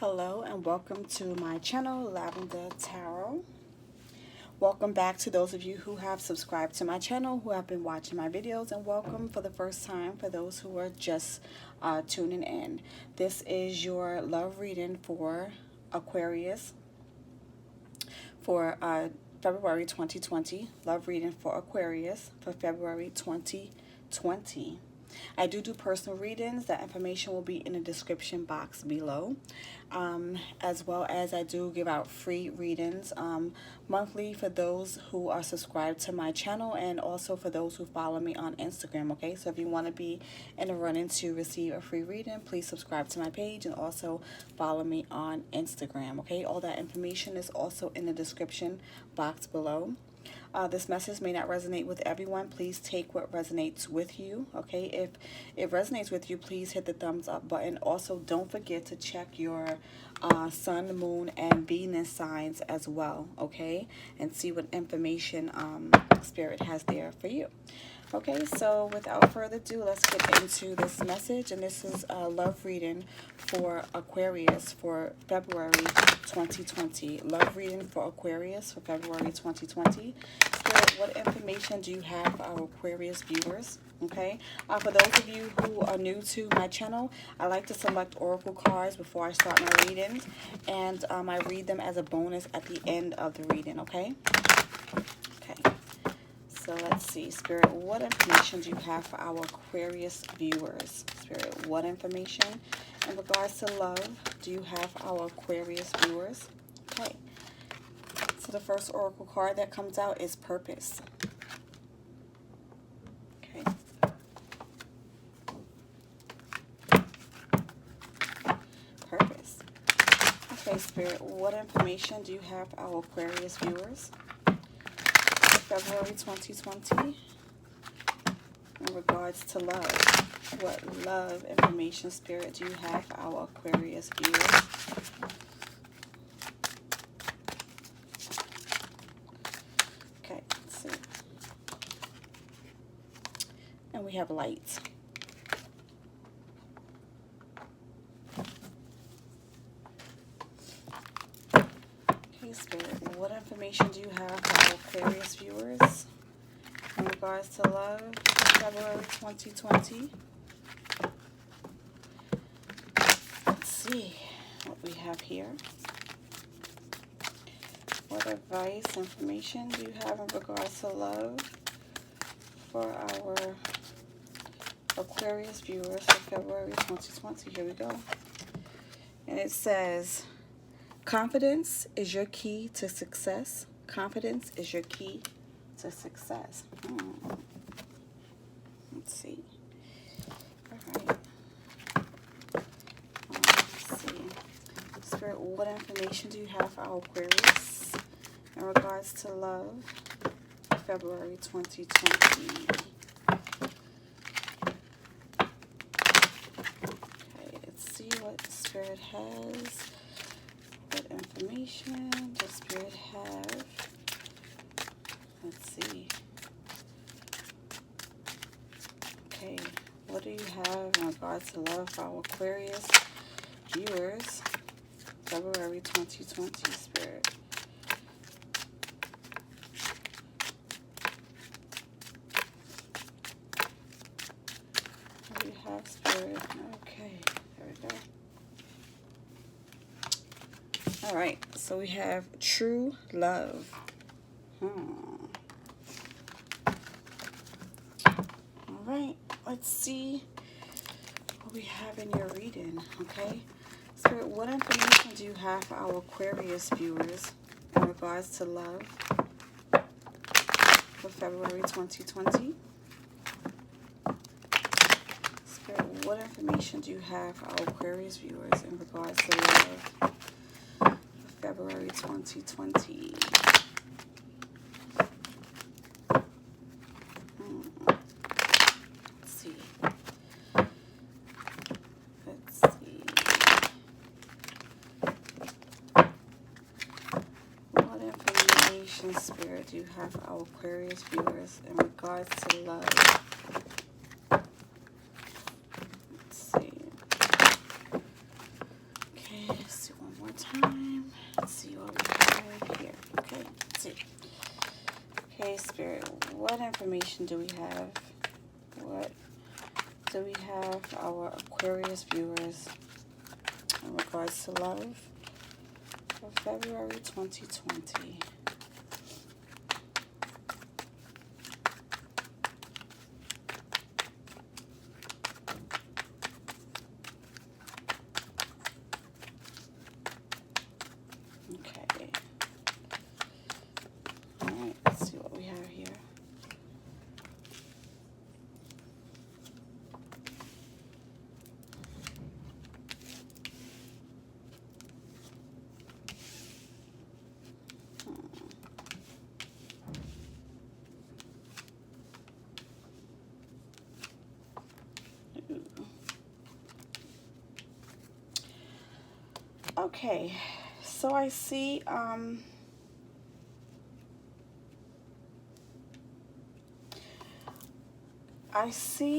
Hello and welcome to my channel, Lavender Tarot. Welcome back to those of you who have subscribed to my channel, who have been watching my videos, and welcome for the first time for those who are just tuning in. This is your love reading for Aquarius for February 2020. Love reading for Aquarius for February 2020. I do personal readings. That information will be in the description box below. As well as I do give out free readings monthly for those who are subscribed to my channel, and also for those who follow me on Instagram. Okay, so if you want to be in a run-in to receive a free reading, please subscribe to my page and also follow me on Instagram. Okay, all that information is also in the description box below. This message may not resonate with everyone. Please take what resonates with you. Okay, if it resonates with you, please hit the thumbs up button. Also, don't forget to check your sun, moon, and Venus signs as well. Okay, and see what information Spirit has there for you. Okay, so without further ado, let's get into this message. And this is a love reading for Aquarius for February 2020. Love reading for Aquarius for February 2020. Spirit, what information do you have for our Aquarius viewers? Okay, for those of you who are new to my channel, I like to select oracle cards before I start my readings, and I read them as a bonus at the end of the reading. Okay. So let's see, Spirit, what information do you have for our Aquarius viewers? Spirit, what information in regards to love do you have for our Aquarius viewers? Okay, so the first oracle card that comes out is Purpose. Okay. Purpose. Okay, Spirit, what information do you have for our Aquarius viewers? February 2020 in regards to love. What love information, Spirit, do you have for our Aquarius viewers? Okay, let's see. And we have Light. Okay, Spirit, what information do you have for our Aquarius viewers in regards to love for February 2020? Let's see what we have here. What advice, information do you have in regards to love for our Aquarius viewers for February 2020? Here we go. And it says, confidence is your key to success. Confidence is your key to success. Let's see. All right. Let's see. Spirit, what information do you have for our Aquarius in regards to love, February 2020? Okay, let's see what Spirit has. What information does Spirit have? Let's see. Okay, what do you have in regards to love for our Aquarius viewers, February 2020, Spirit? What do you have, Spirit? Okay, there we go. All right, so we have true love. All right, let's see what we have in your reading, okay? Spirit, what information do you have for our Aquarius viewers in regards to love for February 2020? Spirit, what information do you have for our Aquarius viewers in regards to love for February 2020? Spirit, do you have for our Aquarius viewers in regards to love? Let's see. Okay, let's see time. Let's see what we have here. Okay, let's see. Okay, Spirit, what information do we have? What do we have for our Aquarius viewers in regards to love for February 2020? Okay. All right, let's see what we have here. Okay, so I see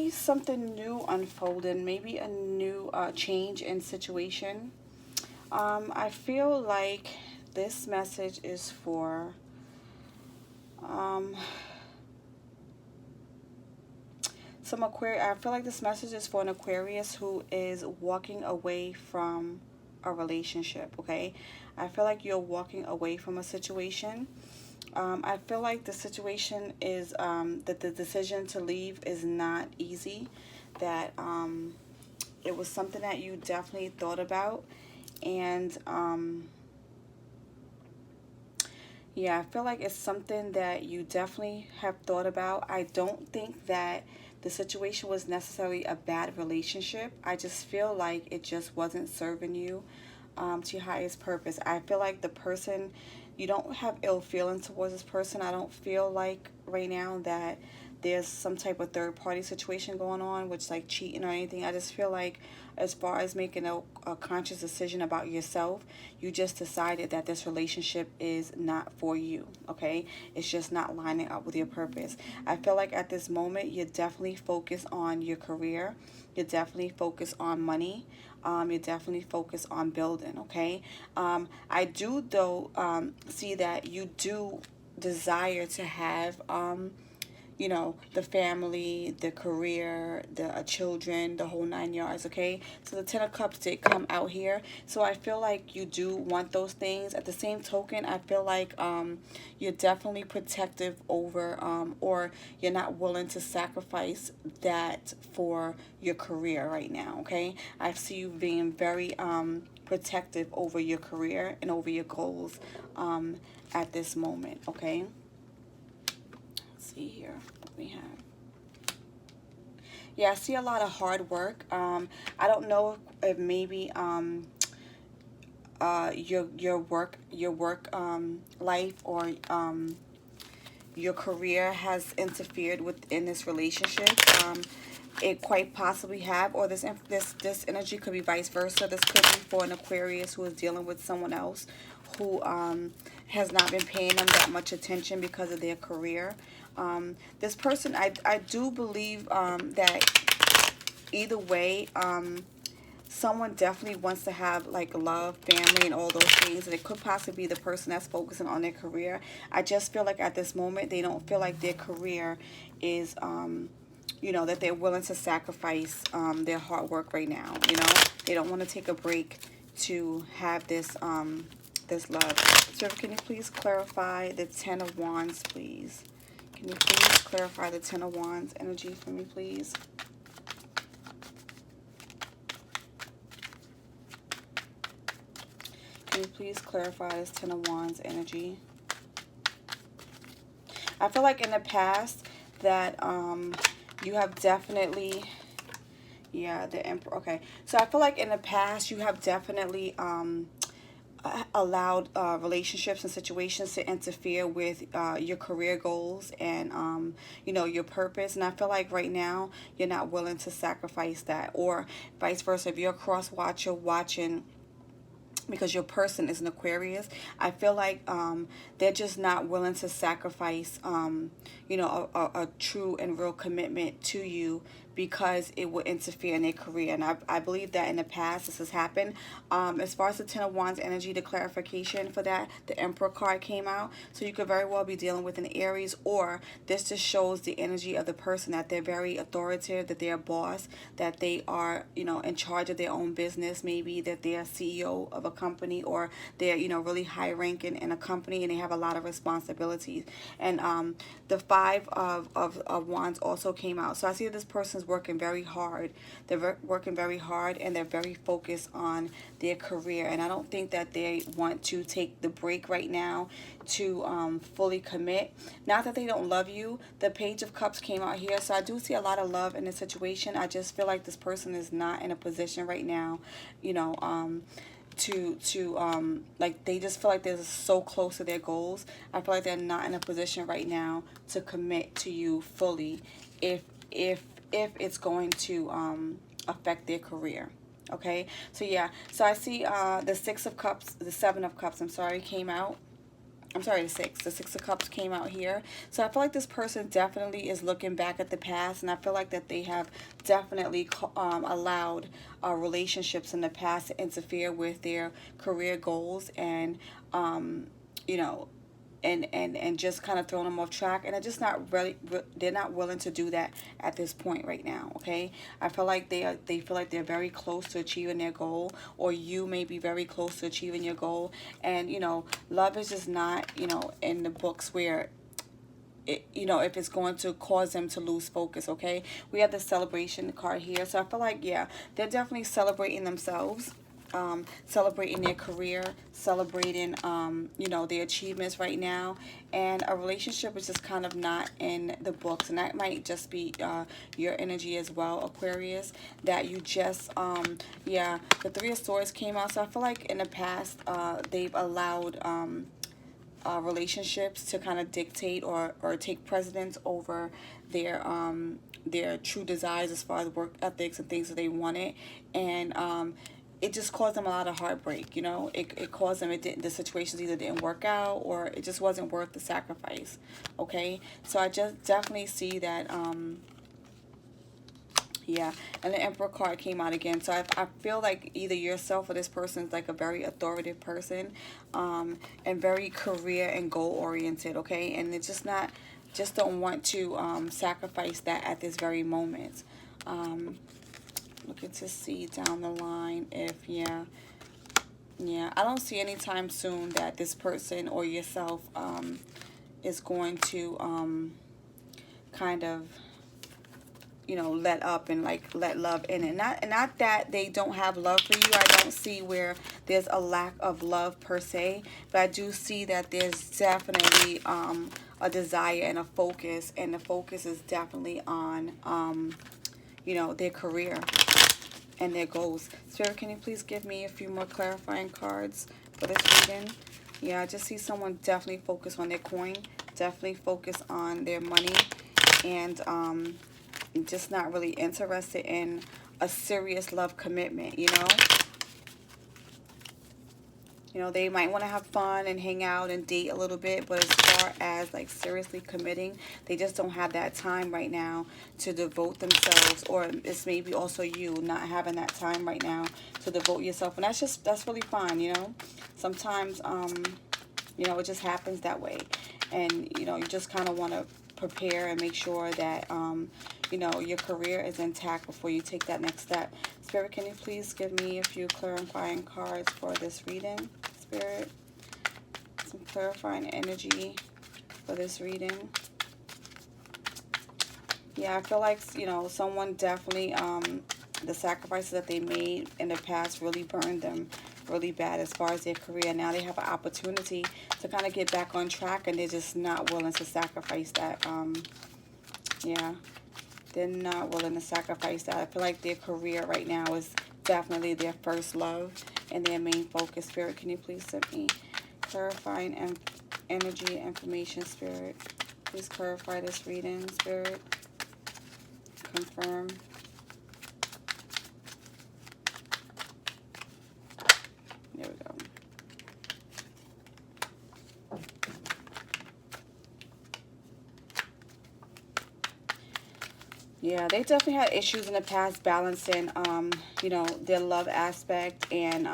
something new unfolding, maybe a new change in situation. I feel like this message is for some Aquarius. I feel like this message is for an Aquarius who is walking away from a relationship, okay? I feel like you're walking away from a situation. I feel like the situation is that the decision to leave is not easy, that it was something that you definitely thought about, and yeah, I feel like it's something that you definitely have thought about. I don't think that the situation was necessarily a bad relationship. I just feel like it just wasn't serving you to your highest purpose. I feel like the person, you don't have ill feeling towards this person. I don't feel like right now that there's some type of third party situation going on, which like cheating or anything. I just feel like as far as making a conscious decision about yourself, you just decided that this relationship is not for you, okay? It's just not lining up with your purpose. I feel like at this moment, you're definitely focused on your career. You're definitely focused on money. You're definitely focused on building, okay? I do, though, see that you do desire to have you know, the family, the career, the children, the whole 9 yards, okay? So the Ten of Cups did come out here. So I feel like you do want those things. At the same token, I feel like you're definitely protective over or you're not willing to sacrifice that for your career right now, okay? I see you being very protective over your career and over your goals at this moment, okay? See here what we have. Yeah, I see a lot of hard work. I don't know if maybe your work life or your career has interfered within this relationship. It quite possibly have, or this energy could be vice versa. This could be for an Aquarius who is dealing with someone else who has not been paying them that much attention because of their career. This person, I do believe that either way, someone definitely wants to have like love, family, and all those things, and it could possibly be the person that's focusing on their career. I just feel like at this moment they don't feel like their career is you know, that they're willing to sacrifice their hard work right now. You know, they don't want to take a break to have this this love. So can you please clarify the Ten of Wands, please? Can you please clarify the Ten of Wands energy for me, please? Can you please clarify this Ten of Wands energy? I feel like in the past that you have definitely, yeah, the Emperor. Okay, so I feel like in the past you have definitely allowed relationships and situations to interfere with your career goals and you know, your purpose. And I feel like right now you're not willing to sacrifice that, or vice versa. If you're a cross watcher watching because your person is an Aquarius, I feel like they're just not willing to sacrifice you know, a true and real commitment to you because it will interfere in their career. And I believe that in the past this has happened. As far as the Ten of Wands energy, the clarification for that, the Emperor card came out. So you could very well be dealing with an Aries, or this just shows the energy of the person, that they're very authoritative, that they're a boss, that they are, you know, in charge of their own business, maybe that they're CEO of a company, or they're, you know, really high ranking in a company and they have a lot of responsibilities. And the Five of Wands also came out. So I see that this person's working very hard. They're working very hard, and they're very focused on their career. And I don't think that they want to take the break right now to fully commit. Not that they don't love you. The Page of Cups came out here. So I do see a lot of love in this situation. I just feel like this person is not in a position right now, you know, like they just feel like they're so close to their goals. I feel like they're not in a position right now to commit to you fully if it's going to affect their career. Okay, so yeah, so I see the Six of Cups, the Seven of Cups, I'm sorry, came out. I'm sorry, the Six of Cups came out here. So I feel like this person definitely is looking back at the past, and I feel like that they have definitely allowed relationships in the past to interfere with their career goals, and you know, and just kind of throwing them off track, and they're just not really, they're not willing to do that at this point right now. Okay, I feel like they feel like they're very close to achieving their goal, or you may be very close to achieving your goal. And you know, love is just not, you know, in the books where it, you know, if it's going to cause them to lose focus. Okay, we have the Celebration card here, so I feel like, yeah, they're definitely celebrating themselves, celebrating their career, celebrating you know, their achievements right now. And a relationship is just kind of not in the books, and that might just be your energy as well, Aquarius, that you just yeah, the Three of Swords came out. So I feel like in the past they've allowed relationships to kind of dictate or take precedence over their true desires as far as work ethics and things that they wanted. And it just caused them a lot of heartbreak. You know, it caused them, the situations either didn't work out, or it just wasn't worth the sacrifice. Okay, so I just definitely see that yeah, and the Emperor card came out again. So I feel like either yourself or this person is like a very authoritative person, and very career and goal oriented. Okay, and it's just don't want to sacrifice that at this very moment. Looking to see down the line if, yeah, I don't see anytime soon that this person or yourself is going to kind of, you know, let up and like let love in. And not that they don't have love for you. I don't see where there's a lack of love per se, but I do see that there's definitely a desire and a focus, and the focus is definitely on you know, their career and their goals. Spirit, can you please give me a few more clarifying cards for this reading? Yeah, I just see someone definitely focus on their coin, definitely focus on their money, and just not really interested in a serious love commitment, you know? You know, they might want to have fun and hang out and date a little bit, but as far as like seriously committing, they just don't have that time right now to devote themselves. Or it's maybe also you not having that time right now to devote yourself. And that's really fine, you know? Sometimes, you know, it just happens that way. And, you know, you just kind of want to prepare and make sure that, you know, your career is intact before you take that next step. Spirit, can you please give me a few clarifying cards for this reading? Spirit, some clarifying energy for this reading. Yeah, I feel like, you know, someone definitely, the sacrifices that they made in the past really burned them really bad as far as their career. Now they have an opportunity to kind of get back on track, and they're just not willing to sacrifice that. Yeah, they're not willing to sacrifice that. I feel like their career right now is definitely their first love and their main focus. Spirit, can you please send me clarifying energy information, Spirit? Please clarify this reading, Spirit. Confirm. There we go. Yeah, they definitely had issues in the past balancing, you know, their love aspect and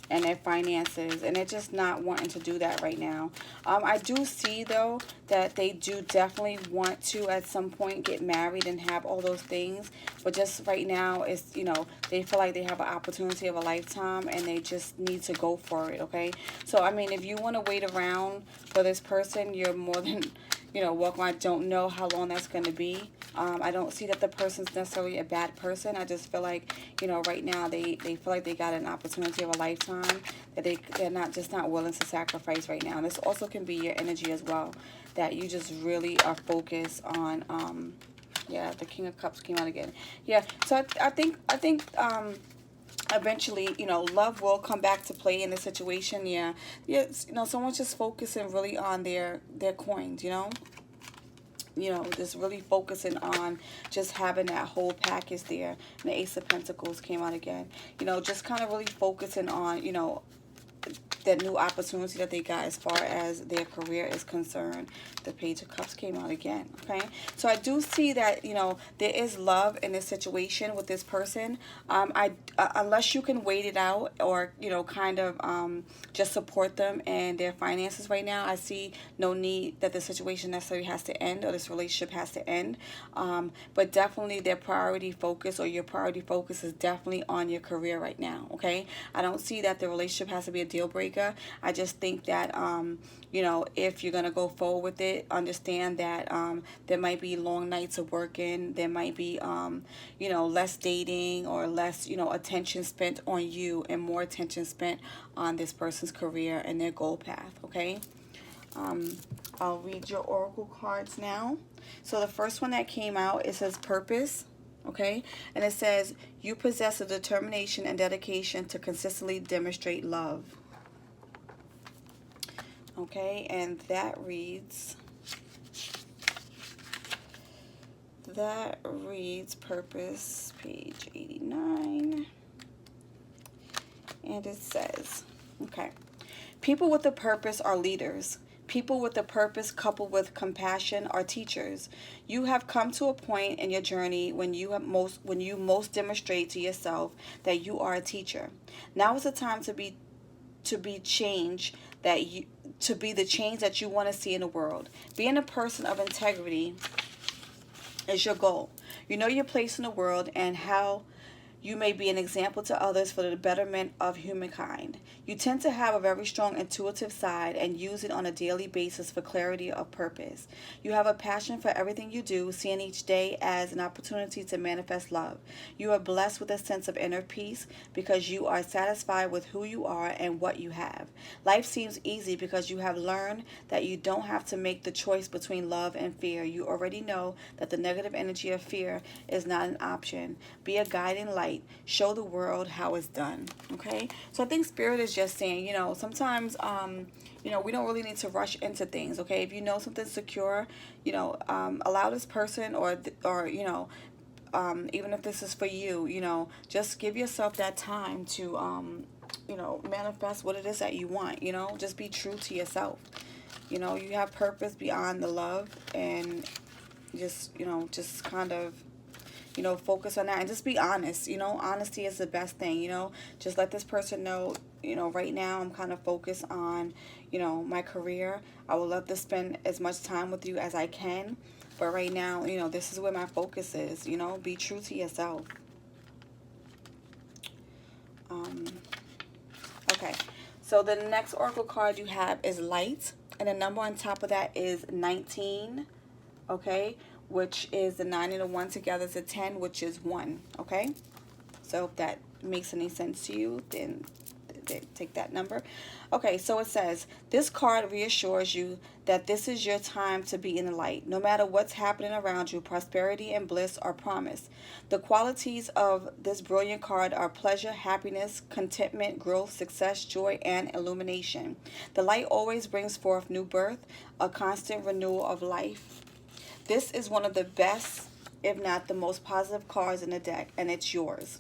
their finances, and they're just not wanting to do that right now. I do see though that they do definitely want to at some point get married and have all those things, but just right now it's, you know, they feel like they have an opportunity of a lifetime and they just need to go for it. Okay, so I mean, if you want to wait around for this person, you're more than, you know, welcome. I don't know how long that's going to be. I don't see that the person's necessarily a bad person. I just feel like, you know, right now they feel like they got an opportunity of a lifetime that they're not willing to sacrifice right now. And this also can be your energy as well, that you just really are focused on, yeah, the King of Cups came out again. Yeah, so I think eventually, you know, love will come back to play in the situation. Yeah, you know, someone's just focusing really on their coins, you know, just really focusing on just having that whole package there. And the Ace of Pentacles came out again. You know, just kind of really focusing on, you know, that new opportunity that they got as far as their career is concerned. The Page of Cups came out again. Okay, so I do see that, you know, there is love in this situation with this person. Unless you can wait it out, or, you know, kind of just support them and their finances right now, I see no need that the situation necessarily has to end, or this relationship has to end. But definitely their priority focus, or your priority focus, is definitely on your career right now. Okay, I don't see that the relationship has to be a deal breaker. I just think that, you know, if you're going to go forward with it, understand that there might be long nights of working. There might be, you know, less dating, or less, you know, attention spent on you, and more attention spent on this person's career and their goal path. Okay. I'll read your oracle cards now. So the first one that came out, it says purpose. Okay, and it says you possess a determination and dedication to consistently demonstrate love. Okay, and that reads purpose, page 89. And it says, okay, people with a purpose are leaders. People with a purpose coupled with compassion are teachers. You have come to a point in your journey when you most demonstrate to yourself that you are a teacher. Now is the time to be change to be the change that you want to see in the world. Being a person of integrity is your goal. You know your place in the world and how you may be an example to others for the betterment of humankind. You tend to have a very strong intuitive side and use it on a daily basis for clarity of purpose. You have a passion for everything you do, seeing each day as an opportunity to manifest love. You are blessed with a sense of inner peace because you are satisfied with who you are and what you have. Life seems easy because you have learned that you don't have to make the choice between love and fear. You already know that the negative energy of fear is not an option. Be a guiding light. Show the world how it's done. Okay, so I think Spirit is just saying, you know, sometimes you know, we don't really need to rush into things. Okay, if you know something's secure, you know, allow this person, or you know, even if this is for you, you know, just give yourself that time to you know, manifest what it is that you want. You know, just be true to yourself. You know, you have purpose beyond the love, and just, you know, just kind of, you know, focus on that and just be honest. You know, honesty is the best thing. You know, just let this person know, you know, right now I'm kind of focused on, you know, my career. I would love to spend as much time with you as I can, but right now, you know, this is where my focus is. You know, be true to yourself. Okay, so the next oracle card you have is light, and the number on top of that is 19. Okay, which is the 9 and the 1 together is a 10, which is 1. Okay, so if that makes any sense to you, then take that number. Okay, so it says, this card reassures you that this is your time to be in the light. No matter what's happening around you, prosperity and bliss are promised. The qualities of this brilliant card are pleasure, happiness, contentment, growth, success, joy, and illumination. The light always brings forth new birth, a constant renewal of life. This is one of the best, if not the most positive cards in the deck, and it's yours.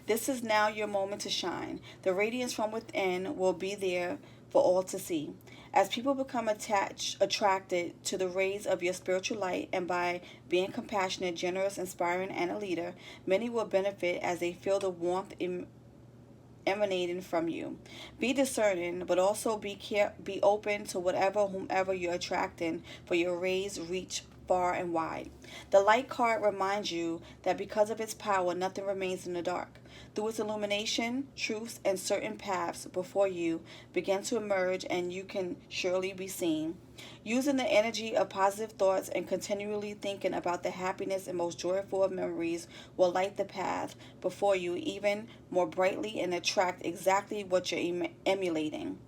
This is now your moment to shine. The radiance from within will be there for all to see. As people become attracted to the rays of your spiritual light, and by being compassionate, generous, inspiring, and a leader, many will benefit as they feel the warmth emanating from you. Be discerning, but also be open to whomever you're attracting, for your rays reach far and wide. The light card reminds you that because of its power, nothing remains in the dark. Through its illumination, truths and certain paths before you begin to emerge, and you can surely be seen. Using the energy of positive thoughts and continually thinking about the happiness and most joyful of memories will light the path before you even more brightly and attract exactly what you're emulating.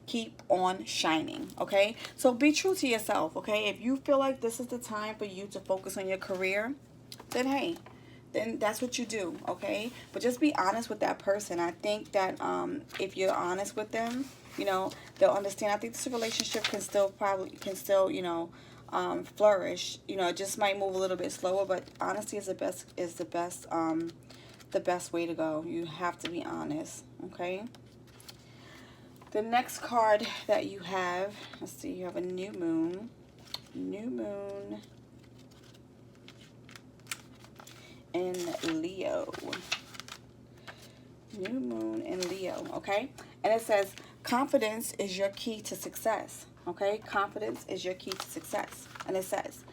Keep on shining, okay? So be true to yourself, okay? If you feel like this is the time for you to focus on your career, then hey, then that's what you do, okay? But just be honest with that person. I think that if you're honest with them, you know, they'll understand. I think this relationship can still flourish. You know, it just might move a little bit slower, but honesty is the best way to go. You have to be honest, okay? The next card that you have, let's see, you have a new moon in Leo. New moon in Leo, okay? And it says, confidence is your key to success, okay? Confidence is your key to success. And it says,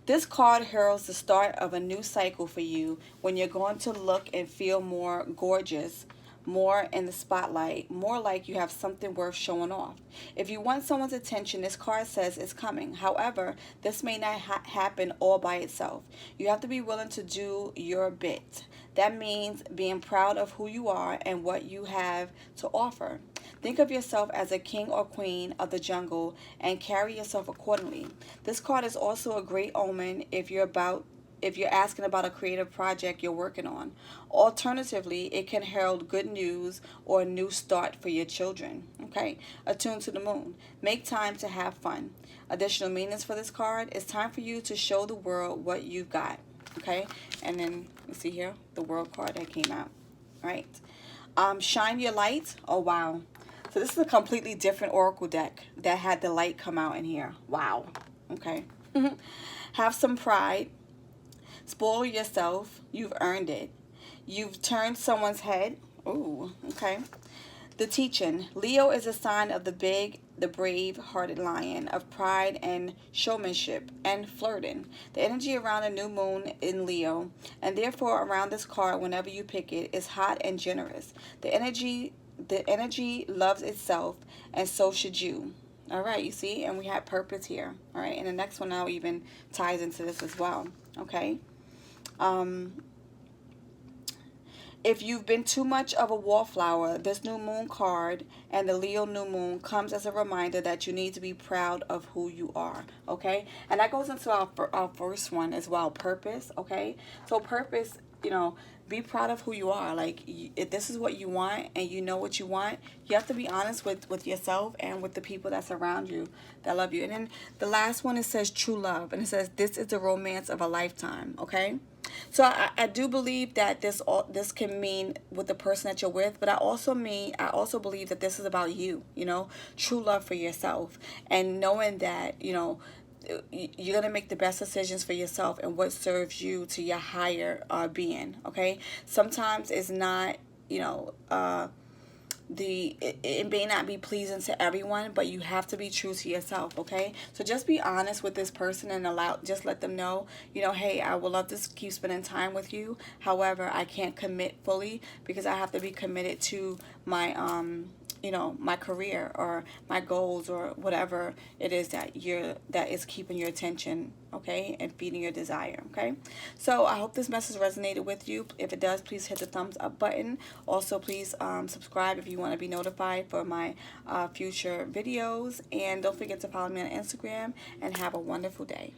this card heralds the start of a new cycle for you when you're going to look and feel more gorgeous, more in the spotlight, more like you have something worth showing off. If you want someone's attention, this card says it's coming. However, this may not happen all by itself. You have to be willing to do your bit. That means being proud of who you are and what you have to offer. Think of yourself as a king or queen of the jungle and carry yourself accordingly. This card is also a great omen if you're asking about a creative project you're working on. Alternatively, it can herald good news or a new start for your children. Okay, attuned to the moon. Make time to have fun. Additional meanings for this card: it's time for you to show the world what you've got. Okay, and then you see here the world card that came out. All right, shine your light. Oh wow. So this is a completely different oracle deck that had the light come out in here. Wow. Okay. Have some pride. Spoil yourself. You've earned it. You've turned someone's head. Ooh, okay. The teaching. Leo is a sign of the brave-hearted lion, of pride and showmanship and flirting. The energy around a new moon in Leo, and therefore around this card whenever you pick it, is hot and generous. The energy loves itself, and so should you. All right, you see? And we have purpose here. All right, and the next one now even ties into this as well. Okay. If you've been too much of a wallflower, this new moon card and the Leo new moon comes as a reminder that you need to be proud of who you are, okay? And that goes into our first one as well, purpose, okay? So purpose, you know, be proud of who you are. Like, if this is what you want and you know what you want, you have to be honest with yourself and with the people that's around you that love you. And then the last one, it says true love. And it says, this is the romance of a lifetime, okay? So I do believe that this can mean with the person that you're with, but I also believe that this is about you, you know, true love for yourself, and knowing that, you know, you're going to make the best decisions for yourself and what serves you to your higher being, okay? Sometimes it's not, you know, it may not be pleasing to everyone, but you have to be true to yourself, okay? So just be honest with this person and just let them know, you know, hey, I would love to keep spending time with you. However, I can't commit fully because I have to be committed to my you know, my career or my goals or whatever it is that is keeping your attention, okay, and feeding your desire, okay? So I hope this message resonated with you. If it does, please hit the thumbs up button. Also, please subscribe if you want to be notified for my future videos, and don't forget to follow me on Instagram, and have a wonderful day.